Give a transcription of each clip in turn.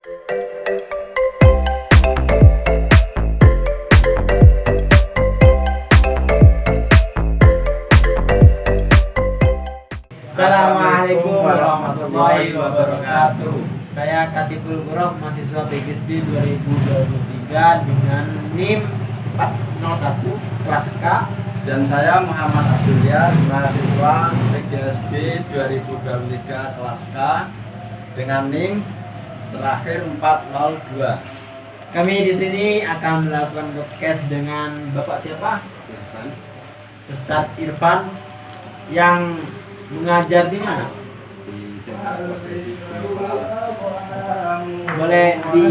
Assalamualaikum warahmatullahi wabarakatuh. Saya Kasiful Qurrah, mahasiswa PGSD 2023 dengan NIM 401 kelas K. Dan saya Muhammad Abdullah, mahasiswa PGSD 2023 kelas K dengan NIM terakhir 402. Kami di sini akan melakukan podcast dengan Bapak siapa? Irfan. Ustadz Irfan yang mengajar di mana? Di SMA Progresif. Boleh di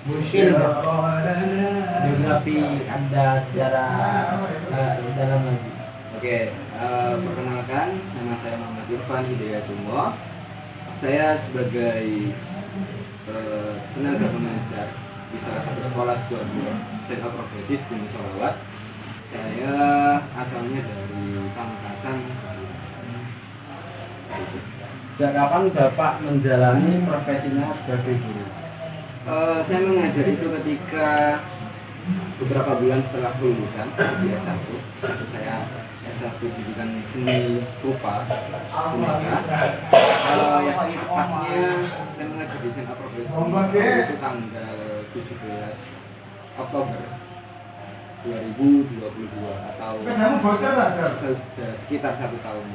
mungkin biografi Anda secara dalam lagi. Oke, perkenalkan, nama saya Muhammad Irfan Hidayatullah. Saya sebagai tenaga pengajar di salah satu sekolah SMA Progresif Bumi Solawat. Saya asalnya dari Pamekasan. Sejak kapan Bapak menjalani profesinya sebagai guru? Saya mengajar itu ketika beberapa bulan setelah lulusan di S1. Saya S1 pendidikan seni rupa Unesa. Yakni tepatnya saya mengajar di SMA Progresif itu tanggal 17 Oktober 2022 atau sudah sekitar 1 tahun.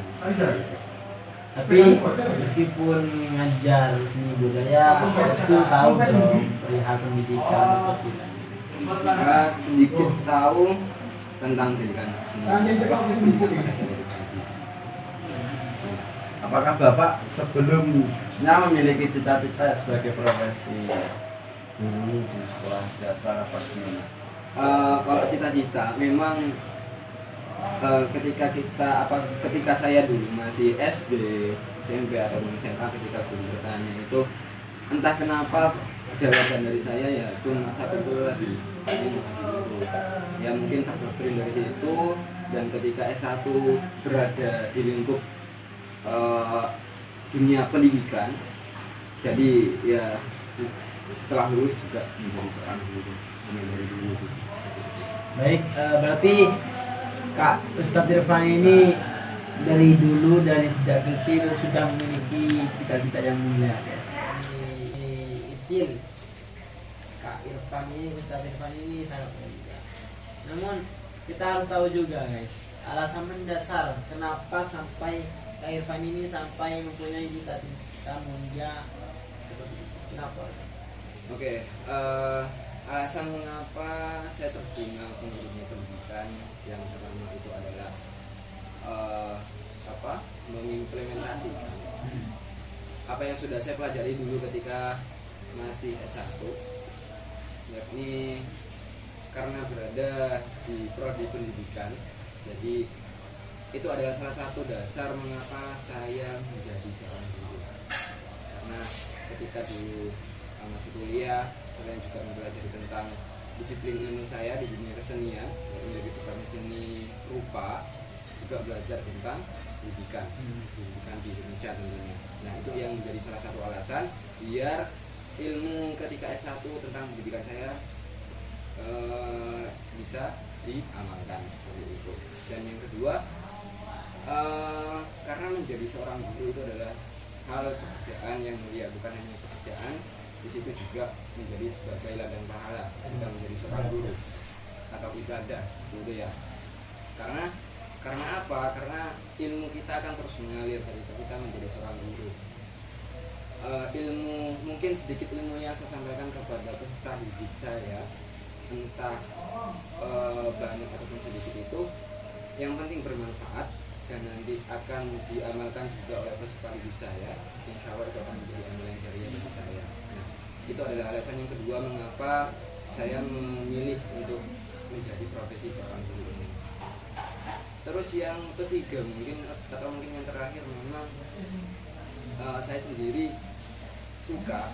Tapi meskipun ngajar seni budaya itu tahu dong perihal pendidikan apa sih? Sedikit tahu tentang pendidikan seni. Apakah Bapak sebelumnya memiliki cita-cita sebagai profesi guru di sekolah dasar apa gimana? Kalau cita-cita memang ketika saya dulu masih SD, SMP atau SMA, ketika guru bertanya itu entah kenapa jawaban dari saya ya cuma satu itu tadi, ya mungkin terdoktrin dari situ. Dan ketika S1 berada di lingkup dunia pendidikan, jadi ya setelah lulus juga menjadi seorang guru dari dulu. Baik, berarti Kak Ustadz Irfan ini dari dulu, dari sejak kecil sudah memiliki cita-cita yang mulia, guys. Dari kecil Kak Irfan ini, Ustadz Irfan ini sangat mulia. Namun kita harus tahu juga, guys, alasan mendasar kenapa sampai Kak Irfan ini sampai mempunyai cita-cita mulia seperti itu. Kenapa? Oke, alasan mengapa saya terjun langsung ke dunia pendidikan yang pertama itu adalah mengimplementasikan apa yang sudah saya pelajari dulu ketika masih S1, yakni karena berada di prodi pendidikan. Jadi itu adalah salah satu dasar mengapa saya menjadi seorang guru, karena ketika dulu masih kuliah saya juga mempelajari tentang disiplin ilmu saya di dunia kesenian, yaitu di seni rupa, juga belajar tentang pendidikan di Indonesia tentunya. Nah, itu yang menjadi salah satu alasan biar ilmu ketika S1 tentang pendidikan saya bisa diamalkan seperti itu. Dan yang kedua, karena menjadi seorang guru itu adalah hal pekerjaan yang mulia, bukan hanya pekerjaan, di situ juga menjadi sebagai ladang pahala kita menjadi seorang guru atau ibadah gitu ya. Karena apa? Karena ilmu kita akan terus mengalir ketika kita menjadi seorang guru. Mungkin sedikit ilmu yang saya sampaikan kepada peserta didik saya, entah banyak ataupun sedikit, itu yang penting bermanfaat dan nanti akan diamalkan juga oleh peserta didik saya. Insya Allah itu akan menjadi amalan jariah bagi saya. Nah, itu adalah alasan yang kedua mengapa saya memilih untuk menjadi profesi seorang guru ini. Terus yang ketiga mungkin yang terakhir, memang saya sendiri suka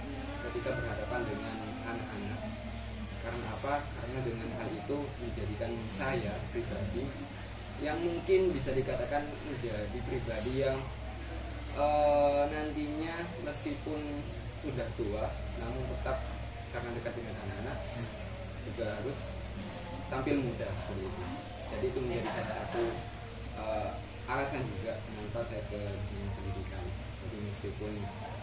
ketika berhadapan dengan anak-anak. Karena apa? Karena dengan hal itu menjadikan saya pribadi yang mungkin bisa dikatakan menjadi pribadi yang nantinya meskipun sudah tua namun tetap karena dekat dengan anak-anak juga harus tampil muda seperti itu. Jadi itu menjadi salah satu alasan juga kenapa saya ke dunia pendidikan. Jadi meskipun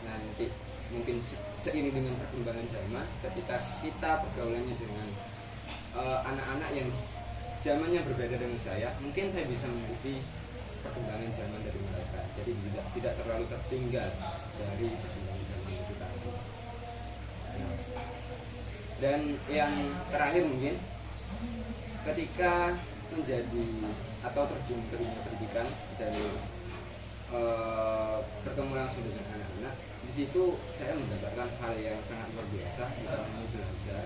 nanti mungkin seiring dengan perkembangan zaman, ketika kita pergaulannya dengan anak-anak yang zamannya berbeda dengan saya, mungkin saya bisa mengikuti perkembangan zaman dari mereka. Jadi tidak terlalu tertinggal dari perkembangan zaman itu tadi. Dan yang terakhir mungkin ketika menjadi atau terjun ke dunia pendidikan dan bertemu langsung dengan anak-anak, di situ saya mendapatkan hal yang sangat luar biasa. Bukan hanya belajar,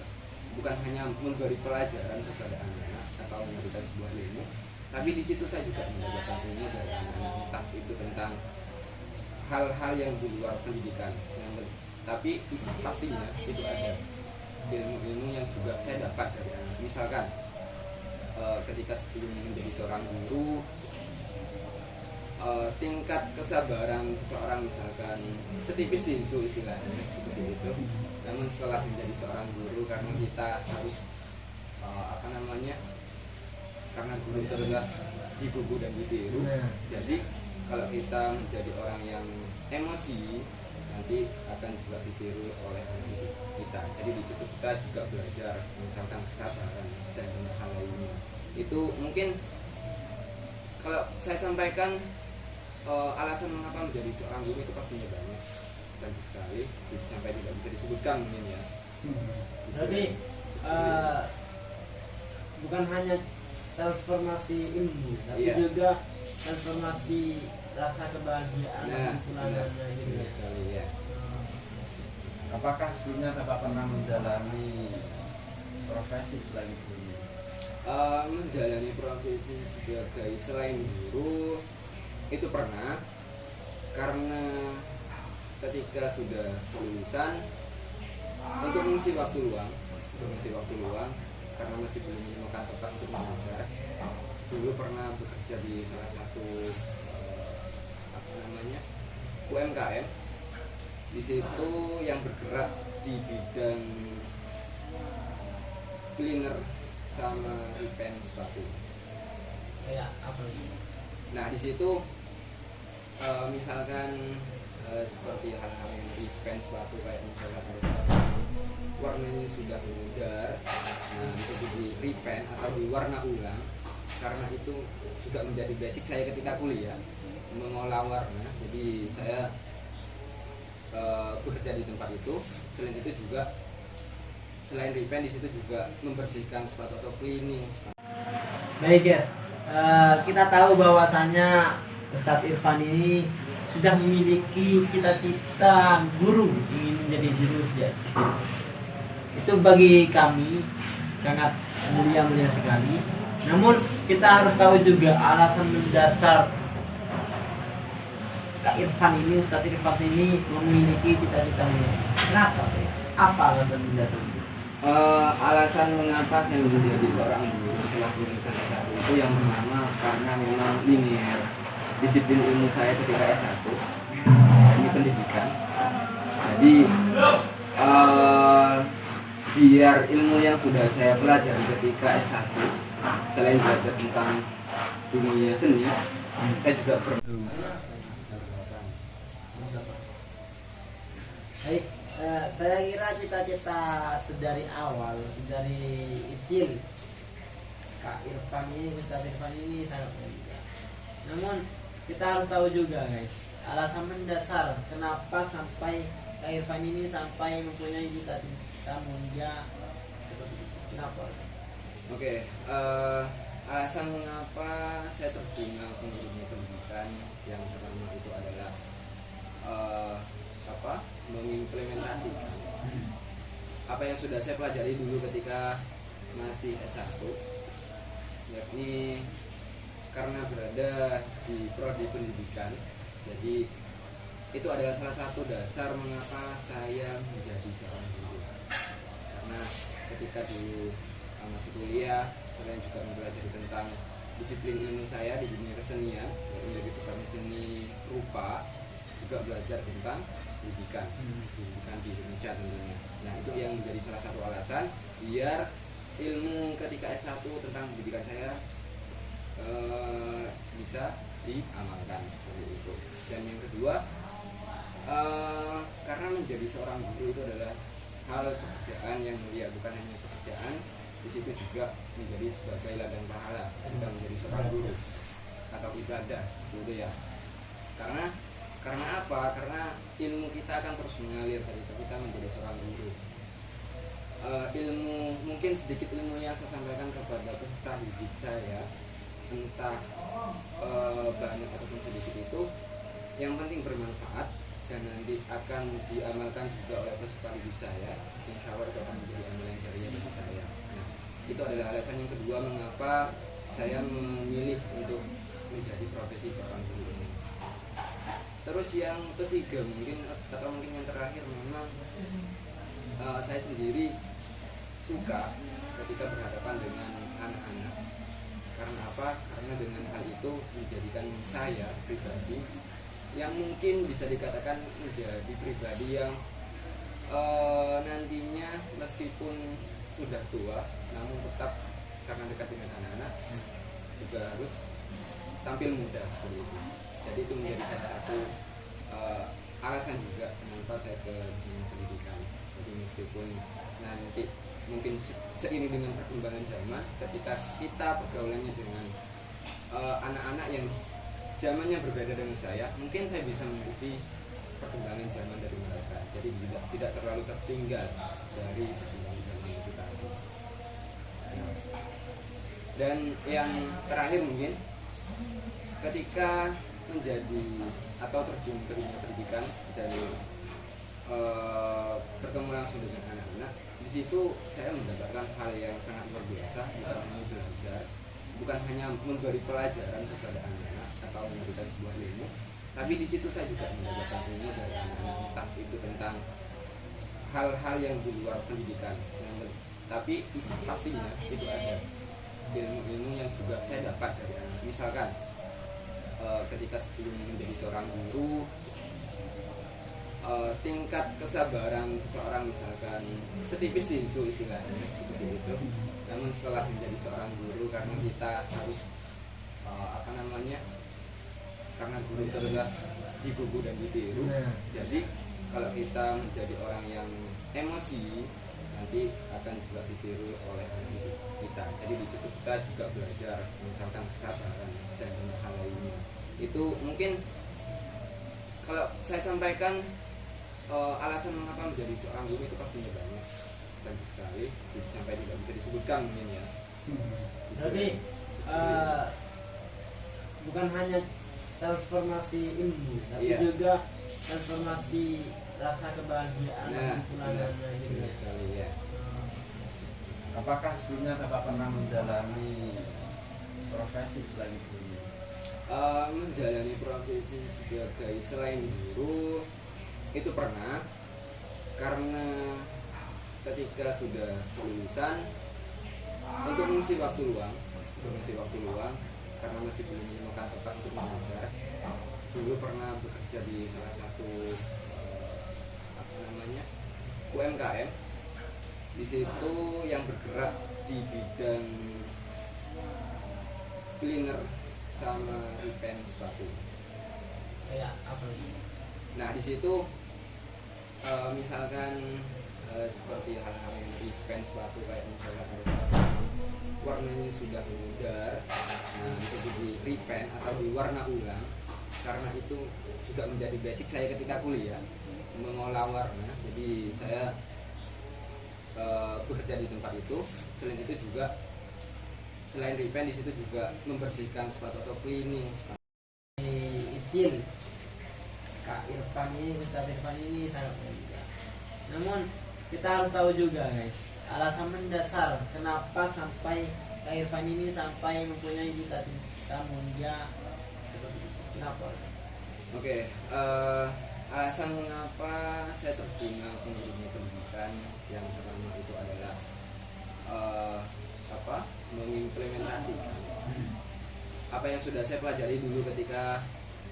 bukan hanya memberi pelajaran kepada anak-anak atau memberikan sebuah ilmu, tapi di situ saya juga mendapatkan ilmu dari anak-anak, entah itu tentang hal-hal yang di luar pendidikan, tapi pastinya itu ada ilmu-ilmu yang juga saya dapat dari anak. Misalkan ketika sebelum menjadi seorang guru, tingkat kesabaran seseorang misalkan setipis tisu istilahnya seperti itu. Namun setelah menjadi seorang guru, karena kita harus karena guru terlihat digugu dan ditiru. Jadi kalau kita menjadi orang yang emosi, nanti akan juga ditiru oleh anak didik kita. Jadi di situ kita juga belajar misalkan kesabaran dan hal lainnya. Itu mungkin kalau saya sampaikan alasan mengapa menjadi seorang guru itu pastinya banyak sekali, sampai tidak bisa disebutkan mungkin ya. Jadi bukan hanya transformasi ilmu, tapi juga transformasi rasa kebahagiaan dan kepulangannya gitu ya. Sekali ya. Apakah sebelumnya Bapak pernah menjalani profesi selain guru? Menjalani profesi sebagai selain guru itu pernah, karena ketika sudah kelulusan untuk mengisi waktu luang karena masih belum menemukan tempat untuk mengajar, dulu pernah bekerja di salah satu UMKM. Di situ yang bergerak di bidang cleaner sama repaint sepatu. Kayak apa gitu? Nah di situ misalkan seperti hal-hal yang repaint sepatu, kayak misalkan ada sepatu warnanya sudah memudar, nah itu di repaint atau diwarna ulang. Karena itu juga menjadi basic saya ketika kuliah, mengolah warna. Jadi saya bekerja di tempat itu. Selain itu juga, selain repaint, di situ juga membersihkan sepatu atau cleaning sepatu. Baik guys, kita tahu bahwasanya Ustadz Irfan ini sudah memiliki cita-cita guru, ingin menjadi guru sejak kecil. Itu bagi kami sangat mulia sekali. Namun kita harus tahu juga alasan mendasar Kak Irfan ini, Ustadz Irfan ini memiliki cita-cita mulia. Kenapa? Apa alasan mendasar itu? Alasan mengapa saya menjadi seorang guru setelah lulusan S1 itu yang pertama karena memang linear disiplin ilmu saya ketika S1 ini pendidikan. Jadi biar ilmu yang sudah saya pelajari ketika S1 selain belajar tentang dunia seni, saya juga perlu. Baik, saya kira cita-cita sedari awal, dari kecil Kak Irfan ini, Ustadz Irfan ini sangat mulia. Namun kita harus tahu juga guys, alasan mendasar kenapa sampai Kak Irfan ini sampai mempunyai cita-cita mulia seperti itu. Kenapa? Oke, alasan mengapa saya terjun langsung ke dunia pendidikan yang pertama itu adalah mengimplementasikan apa yang sudah saya pelajari dulu ketika masih S1, yakni karena berada di prodi pendidikan. Jadi itu adalah salah satu dasar mengapa saya menjadi seorang guru. Karena ketika dulu masih kuliah, saya juga mempelajari tentang disiplin ilmu saya di dunia kesenian, yaitu lebih tepatnya seni rupa. juga belajar tentang pendidikan di Indonesia tentunya. Nah, itu yang menjadi salah satu alasan biar ilmu ketika S1 tentang pendidikan saya bisa diamalkan seperti itu. Dan yang kedua, karena menjadi seorang guru itu adalah hal pekerjaan yang mulia, bukan hanya pekerjaan, di situ juga menjadi sebagai ladang pahala ketika menjadi seorang guru atau ibadah gitu ya. Karena apa? Karena ilmu kita akan terus mengalir ketika kita menjadi seorang guru. Ilmu, mungkin sedikit ilmu yang saya sampaikan kepada peserta didik saya, entah banyak ataupun sedikit, itu yang penting bermanfaat dan nanti akan diamalkan juga oleh peserta didik saya. Insya Allah itu akan menjadi amalan jariah bagi saya. Nah, itu adalah alasan yang kedua mengapa saya memilih untuk menjadi profesi seorang guru ini. Terus yang ketiga mungkin, atau mungkin yang terakhir, memang saya sendiri suka ketika berhadapan dengan anak-anak. Karena apa? Karena dengan hal itu menjadikan saya pribadi yang mungkin bisa dikatakan menjadi pribadi yang nantinya meskipun sudah tua, namun tetap karena dekat dengan anak-anak juga harus tampil muda seperti itu. Jadi itu menjadi salah satu alasan juga kenapa saya ke dunia pendidikan. Jadi meskipun nanti mungkin seiring dengan perkembangan zaman, ketika kita pergaulannya dengan anak-anak yang zamannya berbeda dengan saya, mungkin saya bisa mengikuti perkembangan zaman dari mereka. Jadi tidak terlalu tertinggal dari perkembangan zaman itu tadi. Dan yang terakhir mungkin, ketika menjadi atau terjun ke dunia pendidikan dan bertemu langsung dengan anak-anak, di situ saya mendapatkan hal yang sangat luar biasa. Bukan hanya belajar, bukan hanya memberi pelajaran kepada anak-anak atau memberikan sebuah ilmu, tapi di situ saya juga mendapatkan ilmu dari anak-anak, entah itu tentang hal-hal yang di luar pendidikan, tapi pastinya itu ada ilmu-ilmu yang juga saya dapat dari anak. Misalkan ketika sebelum menjadi seorang guru, tingkat kesabaran seseorang misalkan setipis tisu istilahnya seperti itu. Namun setelah menjadi seorang guru, karena kita harus karena guru itu adalah digugu dan ditiru. Jadi kalau kita menjadi orang yang emosi, nanti akan juga ditiru oleh anak didik kita. Jadi di situ kita juga belajar misalkan kesabaran dan hal lainnya. Itu mungkin kalau saya sampaikan alasan mengapa menjadi seorang guru itu pastinya banyak sekali, sampai tidak bisa disebutkan mungkin ya. Jadi bukan hanya transformasi ilmu, tapi juga transformasi rasa kebahagiaan dan kepulangannya gitu sekali ya. Apakah sebelumnya Bapak pernah menjalani profesi selain guru? Menjalani profesi sebagai selain guru itu pernah, karena ketika sudah kelulusan untuk mengisi waktu luang karena masih belum menemukan tempat untuk mengajar, dulu pernah bekerja di salah satu UMKM. Di situ yang bergerak di bidang cleaner sama repaint sepatu. Kayak apa ini? Nah di situ misalkan seperti hal-hal yang repaint sepatu, kayak misalkan warnanya sudah memudar, nah itu di repaint atau diwarna ulang. Karena itu juga menjadi basic saya ketika kuliah, mengolah warna. Jadi saya bekerja di tempat itu. Selain itu juga, selain repaint, di situ juga membersihkan sepatu atau cleaning sepatu. Icil Kak Irfan ini, Ustaz Irfan ini sangat mulia. Namun kita harus tahu juga guys, alasan mendasar kenapa sampai Kak Irfan ini sampai mempunyai cita-cita mulia seperti itu. Kenapa? Oke, alasan mengapa saya terjun langsung di dunia pendidikan, yang pertama itu adalah mengimplementasikan apa yang sudah saya pelajari dulu ketika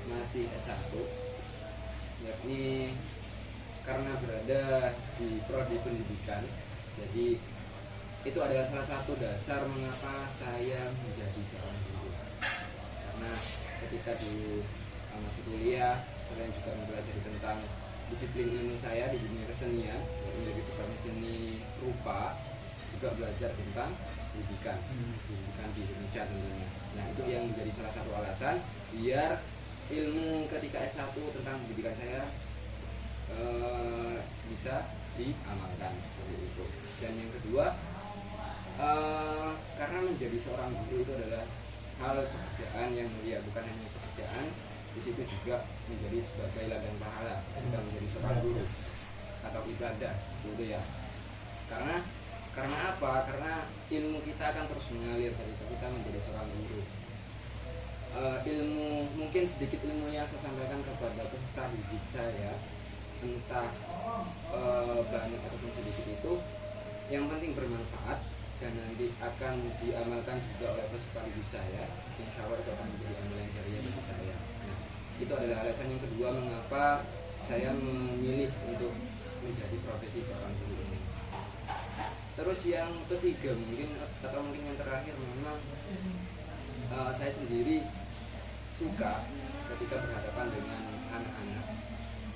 masih S1. yakni karena berada di prodi pendidikan, jadi itu adalah salah satu dasar mengapa saya menjadi seorang guru. Karena ketika dulu masih kuliah, saya juga mempelajari tentang disiplin ilmu saya di dunia kesenian, yaitu menjadi petani seni rupa, juga belajar tentang pendidikan di Indonesia tentunya. Nah, itu yang menjadi salah satu alasan biar ilmu ketika S1 tentang pendidikan saya bisa diamalkan seperti itu. Dan yang kedua, karena menjadi seorang guru itu adalah hal pekerjaan yang mulia, bukan hanya pekerjaan, di situ juga menjadi sebagai ladang pahala ketika menjadi seorang guru atau ibadah gitu ya. Karena apa? Karena ilmu kita akan terus mengalir ketika kita menjadi seorang guru. Ilmu, mungkin sedikit ilmu yang saya sampaikan kepada peserta didik saya, entah banyak ataupun sedikit, itu yang penting bermanfaat dan nanti akan diamalkan juga oleh peserta didik saya. Insya Allah itu akan menjadi amalan jariah bagi saya. Nah, itu adalah alasan yang kedua mengapa saya memilih untuk menjadi profesi seorang guru ini. Terus yang ketiga mungkin yang terakhir, memang saya sendiri suka ketika berhadapan dengan anak-anak.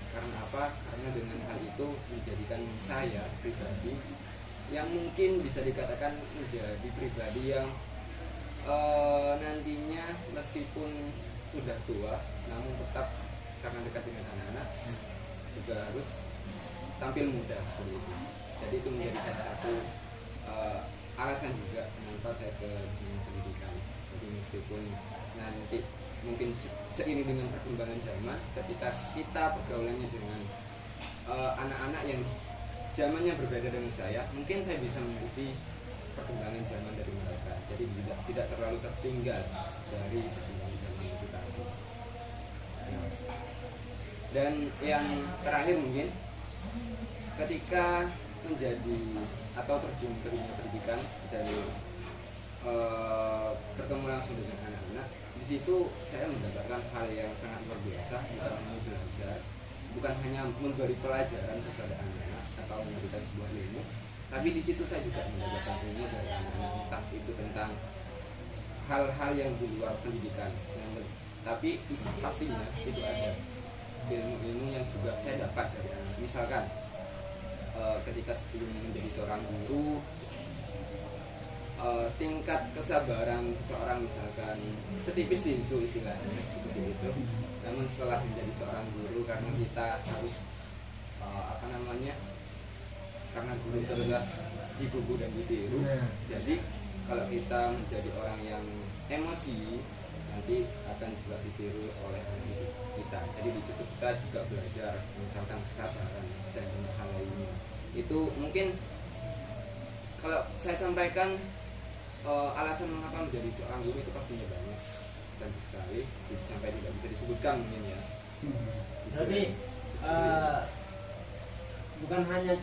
Karena apa? Karena dengan hal itu menjadikan saya pribadi yang mungkin bisa dikatakan menjadi pribadi yang nantinya meskipun sudah tua, namun tetap karena dekat dengan anak-anak juga harus tampil muda seperti itu. Jadi itu menjadi salah satu alasan juga kenapa saya ke dunia pendidikan. Jadi meskipun nanti mungkin seiring dengan perkembangan zaman, ketika kita pergaulannya dengan anak-anak yang zamannya berbeda dengan saya, mungkin saya bisa mengikuti perkembangan zaman dari mereka. Jadi tidak terlalu tertinggal dari perkembangan zaman itu tadi. Nah, dan yang terakhir mungkin ketika menjadi atau terjun ke dunia pendidikan dan bertemu langsung dengan anak-anak, di situ saya mendapatkan hal yang sangat luar biasa, bukan hanya belajar, bukan hanya memberi pelajaran kepada anak-anak atau memberikan sebuah ilmu, tapi di situ saya juga mendapatkan ilmu dari anak-anak, entah itu tentang hal-hal yang di luar pendidikan, tapi pastinya itu ada ilmu-ilmu yang juga saya dapat dari anak. Misalkan ketika sebelum menjadi seorang guru, tingkat kesabaran seseorang misalkan setipis tisu istilahnya seperti itu. Namun setelah menjadi seorang guru, karena kita harus karena guru itu adalah digugu dan ditiru. Jadi kalau kita menjadi orang yang emosi, nanti akan juga ditiru oleh anak didik kita. Jadi di situ kita juga belajar misalkan kesabaran dan hal lainnya. Itu mungkin kalau saya sampaikan alasan mengapa menjadi seorang guru itu pastinya banyak dan sekali sampai tidak bisa disebutkan mungkin ya. Jadi bukan hanya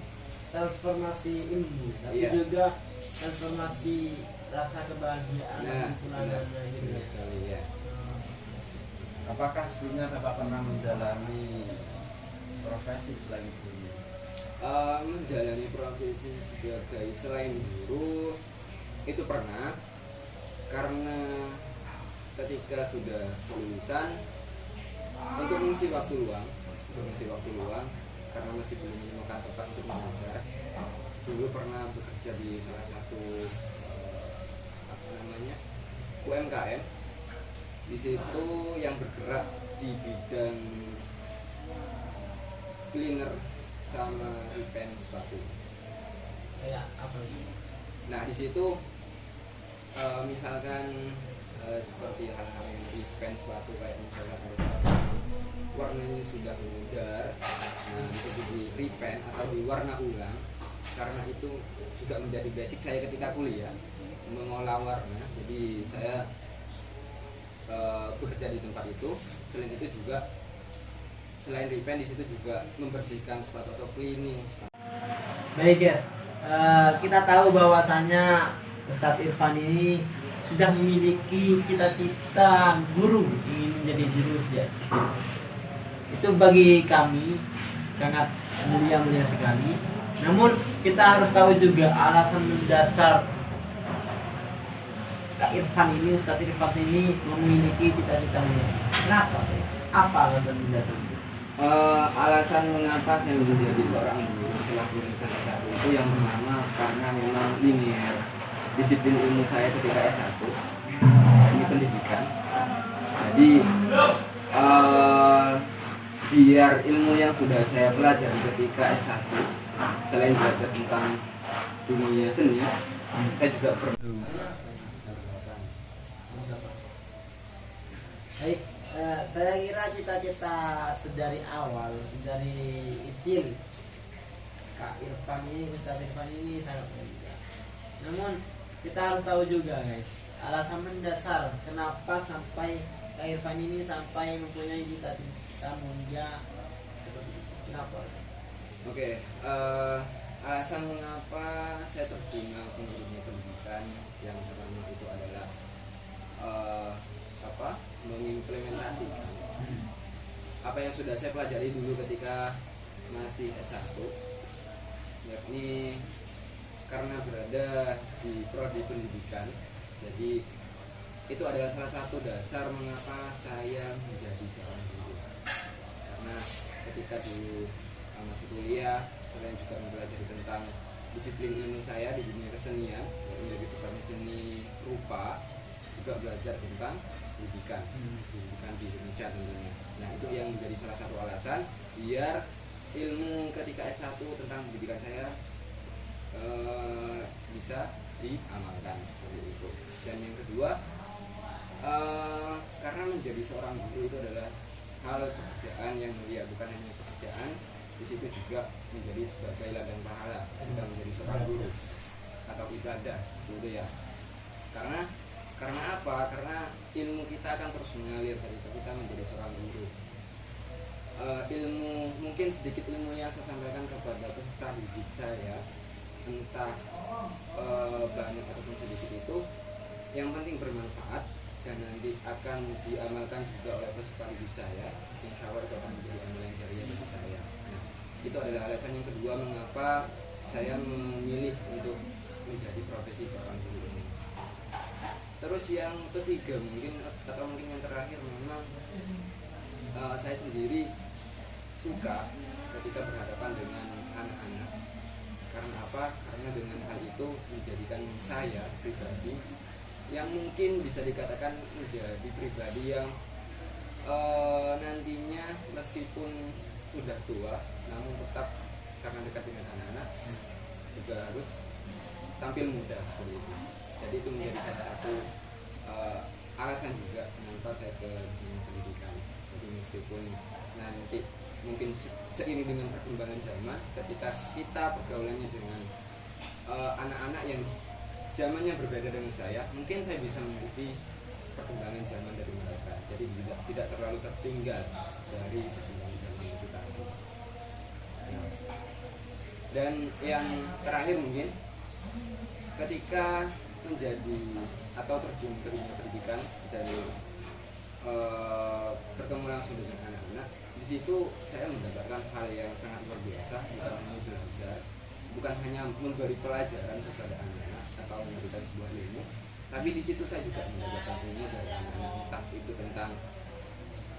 transformasi ilmu, tapi juga transformasi rasa kebahagiaan dan pulangannya gitu ya. Sekali ya. Apakah sebelumnya Bapak pernah menjalani profesi selain guru? Menjalani profesi sebagai selain guru itu pernah, karena ketika sudah lulusan untuk mengisi waktu luang karena masih belum menemukan tempat untuk mengajar, dulu pernah bekerja di salah satu UMKM. Di situ yang bergerak di bidang cleaner sama repaint sepatu. Kayak apa ini? Nah di situ misalkan seperti hal-hal yang repaint sepatu, kayak misalkan ada sepatu warnanya sudah memudar, nah itu di repaint atau diwarna ulang. Karena itu juga menjadi basic saya ketika kuliah mengolah warna. Jadi saya bekerja di tempat itu. Selain itu juga, selain repaint, di situ juga membersihkan sepatu atau cleaning sepatu. Baik guys, kita tahu bahwasannya Ustadz Irfan ini sudah memiliki cita-cita guru, ingin menjadi jurus ya. itu bagi kami sangat mulia sekali. Namun kita harus tahu juga alasan mendasar Kak Irfan ini, Ustadz Irfan ini memiliki cita-cita mulia. Kenapa? Apa alasan mendasar? Alasan mengapa saya menjadi seorang guru setelah lulusan S1 itu yang pertama karena memang linear disiplin ilmu saya ketika S1 ini pendidikan. Jadi biar ilmu yang sudah saya pelajari ketika S1 selain belajar tentang dunia seni, saya juga perlu. Baik, saya kira cita-cita sedari awal, dari kecil Kak Irfan ini, Ustadz Irfan ini sangat mulia. Namun kita harus tahu juga guys, alasan mendasar kenapa sampai Kak Irfan ini sampai mempunyai cita-cita mulia seperti itu. Kenapa? Oke, alasan mengapa saya terjun langsung ke dunia pendidikan yang pertama itu adalah mengimplementasikan apa yang sudah saya pelajari dulu ketika masih S1, yakni karena berada di prodi pendidikan, jadi itu adalah salah satu dasar mengapa saya menjadi seorang guru. Karena ketika dulu masih kuliah, saya juga mempelajari tentang disiplin ilmu saya di dunia kesenian, yaitu bukan seni rupa, juga belajar tentang pendidikan di Indonesia tentunya. Nah, itu yang menjadi salah satu alasan biar ilmu ketika S1 tentang pendidikan saya bisa diamalkan seperti itu. Dan yang kedua, karena menjadi seorang guru itu adalah hal pekerjaan yang mulia, bukan hanya pekerjaan, di situ juga menjadi sebagai ladang pahala kita menjadi seorang guru atau ibadah gitu ya. Karena apa? Karena ilmu kita akan terus mengalir ketika kita menjadi seorang guru. Ilmu, mungkin sedikit ilmu yang saya sampaikan kepada peserta didik saya, entah banyak ataupun sedikit, itu yang penting bermanfaat dan nanti akan diamalkan juga oleh peserta didik saya. Insya Allah itu akan menjadi amalan jariah bagi saya. Nah, itu adalah alasan yang kedua mengapa saya memilih untuk menjadi profesi seorang guru ini. Terus yang ketiga mungkin yang terakhir, memang saya sendiri suka ketika berhadapan dengan anak-anak. Karena apa? Karena dengan hal itu menjadikan saya pribadi yang mungkin bisa dikatakan menjadi pribadi yang nantinya meskipun sudah tua, namun tetap karena dekat dengan anak-anak juga harus tampil muda seperti itu. Jadi itu menjadi salah satu alasan juga kenapa saya ke dunia pendidikan. Jadi meskipun nanti mungkin seiring dengan perkembangan zaman, ketika kita pergaulannya dengan anak-anak yang zamannya berbeda dengan saya, mungkin saya bisa mengikuti perkembangan zaman dari mereka. Jadi tidak terlalu tertinggal dari perkembangan zaman itu tadi. Dan yang terakhir mungkin ketika menjadi atau terjun ke dunia pendidikan dan bertemu langsung dengan anak-anak, di situ saya mendapatkan hal yang sangat luar biasa. Bukan hanya belajar, bukan hanya memberi pelajaran kepada anak-anak atau memberikan sebuah ilmu, tapi di situ saya juga mendapatkan ilmu dari anak-anak, entah itu tentang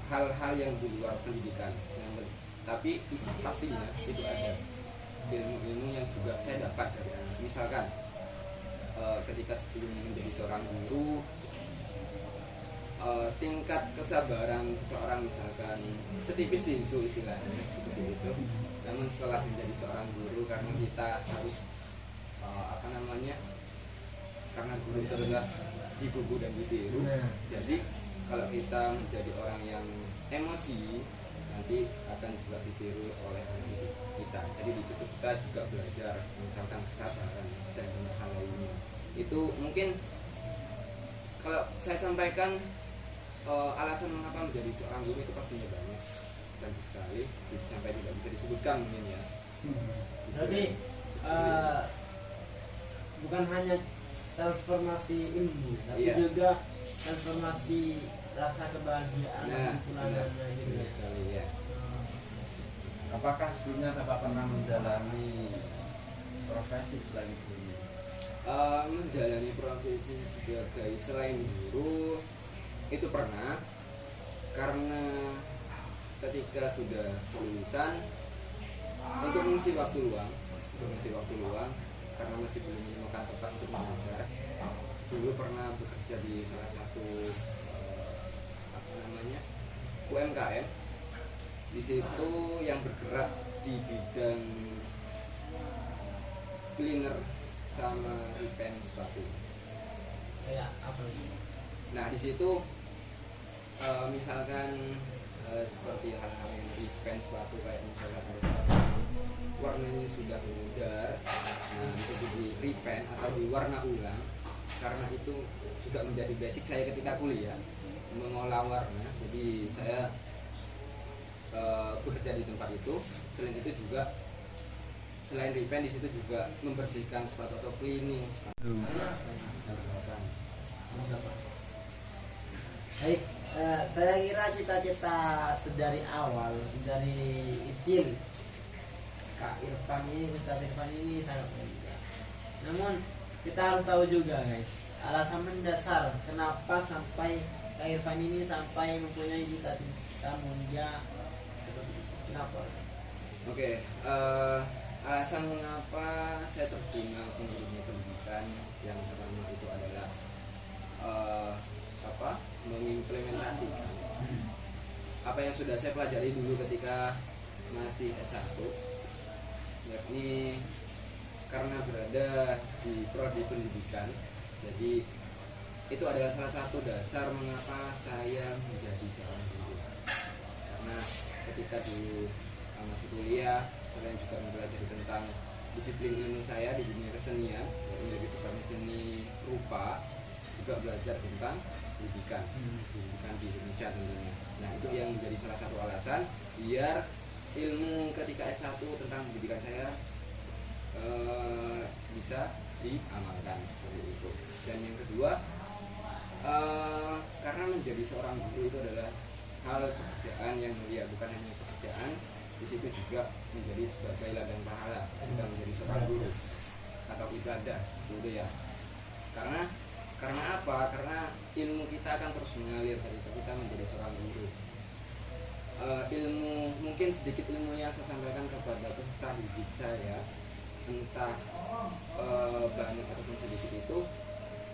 hal-hal yang di luar pendidikan, tapi pastinya itu ada ilmu-ilmu yang juga saya dapat dari anak. Misalkan ketika sebelum menjadi seorang guru, tingkat kesabaran seseorang misalkan setipis tisu istilahnya seperti itu. Namun setelah menjadi seorang guru, karena kita harus karena guru itu adalah dibubu dan ditiru. Jadi kalau kita menjadi orang yang emosi, nanti akan juga ditiru oleh anak didik kita. Jadi di situ kita juga belajar misalkan kesabaran dan hal lainnya. Itu mungkin kalau saya sampaikan alasan mengapa menjadi seorang guru itu pastinya banyak dan sekali sampai tidak bisa disebutkan mungkin ya. Jadi bukan hanya transformasi ilmu, tapi juga transformasi rasa kebahagiaan dan kepulangannya gitu sekali ya. Apakah sebelumnya Bapak pernah menjalani profesi selain guru? Menjalani profesi sebagai selain guru itu pernah, karena ketika sudah kelulusan untuk mengisi waktu luang, karena masih belum menemukan tempat untuk mengajar. Dulu pernah bekerja di salah satu UMKM. Di situ yang bergerak di bidang cleaner sama repaint sepatu. Kayak apa ini? Nah, di situ misalkan seperti hal-hal yang repaint sepatu, kayak misalkan ada sepatu warnanya sudah memudar, nah itu di repaint atau diwarna ulang. Karena itu juga menjadi basic saya ketika kuliah, mengolah warna. Jadi saya bekerja di tempat itu. Selain itu juga, selain repaint, di situ juga membersihkan sepatu atau cleaning sepatu. Baik, saya kira cita-cita sedari awal, dari kecil, Kak Irfan ini, Ustadz Irfan ini sangat mulia. Namun kita harus tahu juga guys, alasan mendasar kenapa sampai Kak Irfan ini sampai mempunyai cita-cita mulia seperti itu. Kenapa? Oke, alasan mengapa saya terjun langsung ke dunia pendidikan, yang pertama itu adalah mengimplementasikan apa yang sudah saya pelajari dulu ketika masih S1, yakni karena berada di prodi pendidikan. Jadi itu adalah salah satu dasar mengapa saya menjadi seorang guru. Karena ketika dulu masih kuliah, saya juga mempelajari tentang disiplin ilmu saya di dunia kesenian, yaitu di seni rupa, juga belajar tentang pendidikan di Indonesia tentunya. Nah, itu yang menjadi salah satu alasan biar ilmu ketika S1 tentang pendidikan saya bisa diamalkan seperti itu. Dan yang kedua, karena menjadi seorang guru itu adalah hal pekerjaan yang mulia, bukan hanya pekerjaan, di situ juga menjadi sebagai ladang pahala kita menjadi seorang guru atau ibadah gitu ya. Karena apa? Karena ilmu kita akan terus mengalir ketika kita menjadi seorang guru. Ilmu, mungkin sedikit ilmu yang saya sampaikan kepada peserta didik saya, entah banyak ataupun sedikit, itu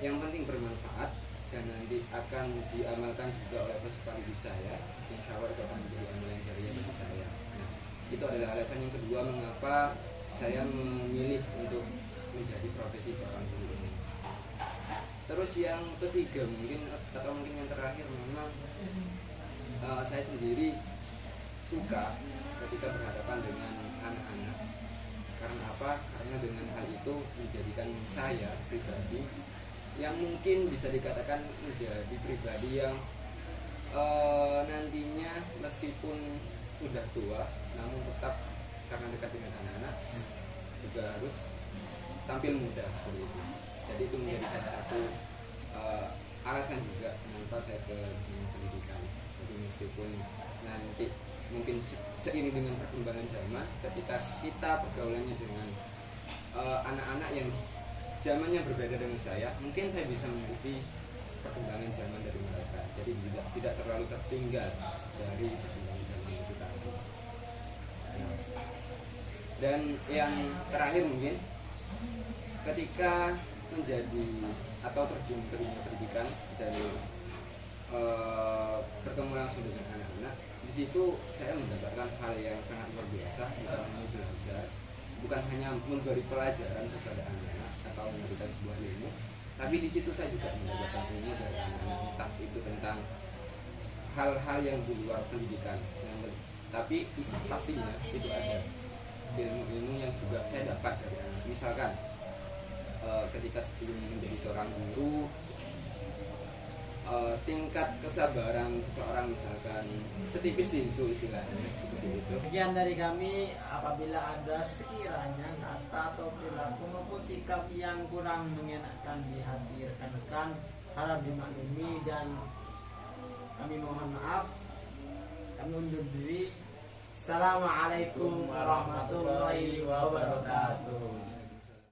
yang penting bermanfaat dan nanti akan diamalkan juga oleh peserta didik saya. Insya Allah itu akan menjadi amalan jariah bagi saya. Nah, itu adalah alasan yang kedua mengapa saya memilih untuk menjadi profesi seorang guru ini. Terus yang ketiga mungkin yang terakhir, memang saya sendiri suka ketika berhadapan dengan anak-anak. Karena apa? Karena dengan hal itu menjadikan saya pribadi yang mungkin bisa dikatakan menjadi pribadi yang nantinya meskipun sudah tua, namun tetap karena dekat dengan anak-anak juga harus tampil muda seperti itu. Jadi itu menjadi salah satu alasan juga mengapa saya ke dunia pendidikan. Jadi meskipun nanti mungkin seiring dengan perkembangan zaman, ketika kita pergaulannya dengan anak-anak yang zamannya berbeda dengan saya, mungkin saya bisa mengikuti perkembangan zaman dari mereka. Jadi tidak terlalu tertinggal dari perkembangan zaman itu tadi. Dan yang terakhir mungkin, ketika menjadi atau terjun ke dunia pendidikan dan bertemu langsung dengan anak-anak, di situ saya mendapatkan hal yang sangat luar biasa. Bukan hanya belajar, bukan hanya memberi pelajaran kepada anak-anak atau memberikan sebuah ilmu, tapi di situ saya juga mendapatkan ilmu dari anak-anak, entah itu tentang hal-hal yang di luar pendidikan, tapi pastinya itu ada ilmu-ilmu yang juga saya dapat dari anak. Misalkan ketika sebelum menjadi seorang guru, tingkat kesabaran seseorang misalkan setipis tisu istilahnya seperti itu. Sekian dari kami. Apabila ada sekiranya kata atau perilaku maupun sikap yang kurang mengenakan di hati rekan-rekan, harap dimaklumi dan kami mohon maaf. Kami undur diri. Assalamualaikum warahmatullahi wabarakatuh.